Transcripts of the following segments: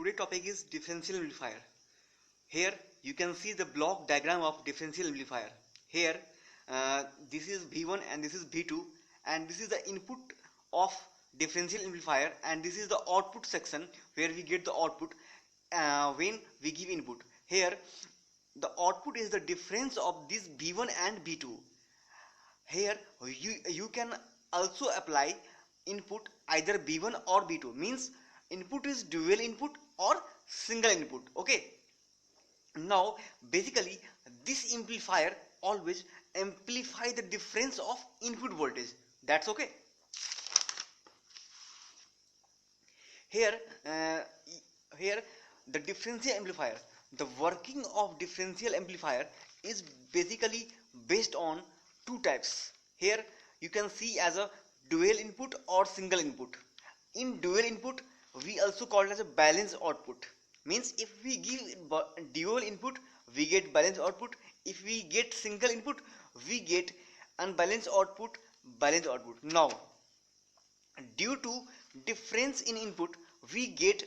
today topic is differential amplifier. Here you can see the block diagram of differential amplifier. Here this is V1 and this is V2, and this is the input of differential amplifier, and this is the output section where we get the output when we give input. Here the output is the difference of this V1 and V2. Here you can also apply input either B1 or B2, means input is dual input or single input. Okay, now basically this amplifier always amplify the difference of input voltage. That's okay. Here here the differential amplifier, the working of differential amplifier is basically based on two types. Here you can see as a dual input or single input. In dual input we also call it as a balanced output, means if we give dual input we get balanced output, if we get single input we get unbalanced output, balanced output. Now due to difference in input we get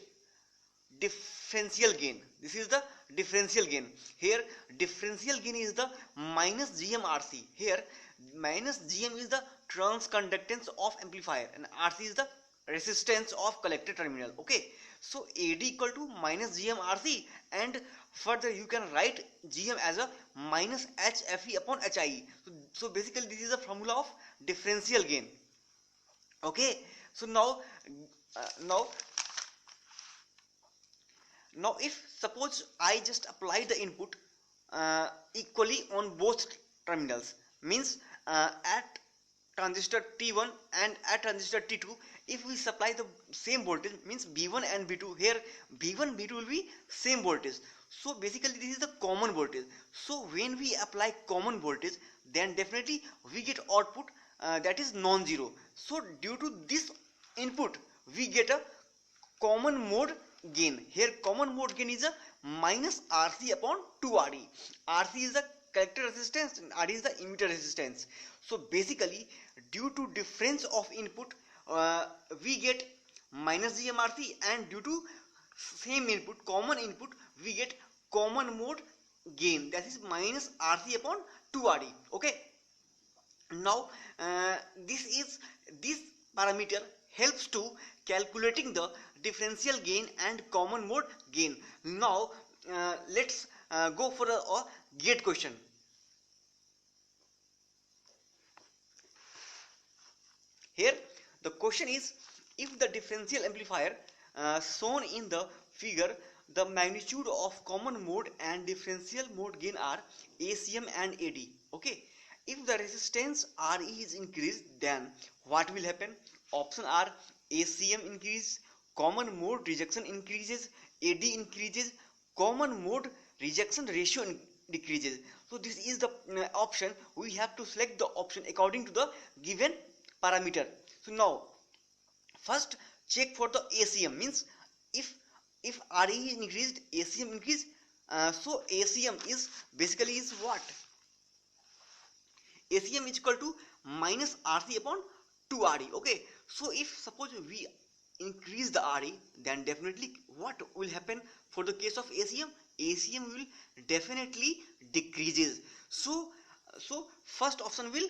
differential gain. This is the differential gain. Here differential gain is the minus GMRC. Here minus GM is the transconductance of amplifier and RC is the resistance of collector terminal. Okay, so AD equal to minus GMRC, and further you can write GM as a minus HFE upon HIE. So basically this is the formula of differential gain. Okay, so now if suppose I just apply the input equally on both terminals, means at transistor T1 and at transistor T2, if we supply the same voltage, means B1 and B2, here B1 B2 will be same voltage. So basically this is the common voltage. So when we apply common voltage, then definitely we get output that is non-zero. So due to this input we get a common mode gain. Here common mode gain is a minus RC upon 2RE. RC is the collector resistance and RE is the emitter resistance. So basically due to difference of input we get minus GMRC, and due to same input, common input, we get common mode gain, that is minus RC upon 2RE. Okay, now this parameter helps to calculating the differential gain and common mode gain. Now let's go for a gate question. Here the question is, if the differential amplifier shown in the figure, the magnitude of common mode and differential mode gain are ACM and AD. Okay, if the resistance RE is increased, then what will happen? Option are ACM increase, common mode rejection increases, AD increases, common mode rejection ratio decreases. So this is the option. We have to select the option according to the given parameter. So now first check for the ACM, means if RE is increased, ACM increase. So ACM is basically is what? ACM is equal to minus RC upon 2RE. Okay, so if suppose we increase the RE, then definitely what will happen for the case of ACM? ACM will definitely decreases. So first option will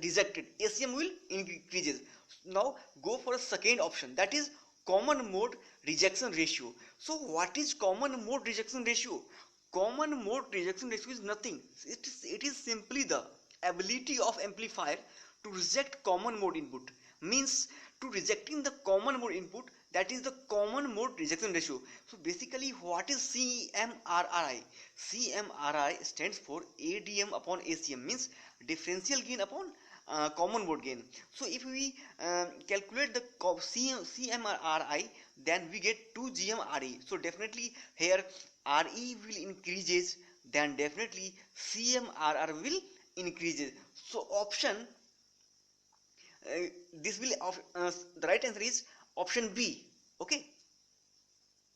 rejected, ACM will increases. Now go for a second option, that is common mode rejection ratio. So what is common mode rejection ratio? Common mode rejection ratio is nothing. It is simply the ability of amplifier to reject common mode input, means to rejecting the common mode input, that is the common mode rejection ratio. So basically what is CMRRI? CMRRI stands for ADM upon ACM, means differential gain upon common mode gain. So if we calculate the CMRRI, then we get 2 GMRE. So definitely here RE will increases, then definitely CMRR will increases. So option this will the right answer is option B. Okay,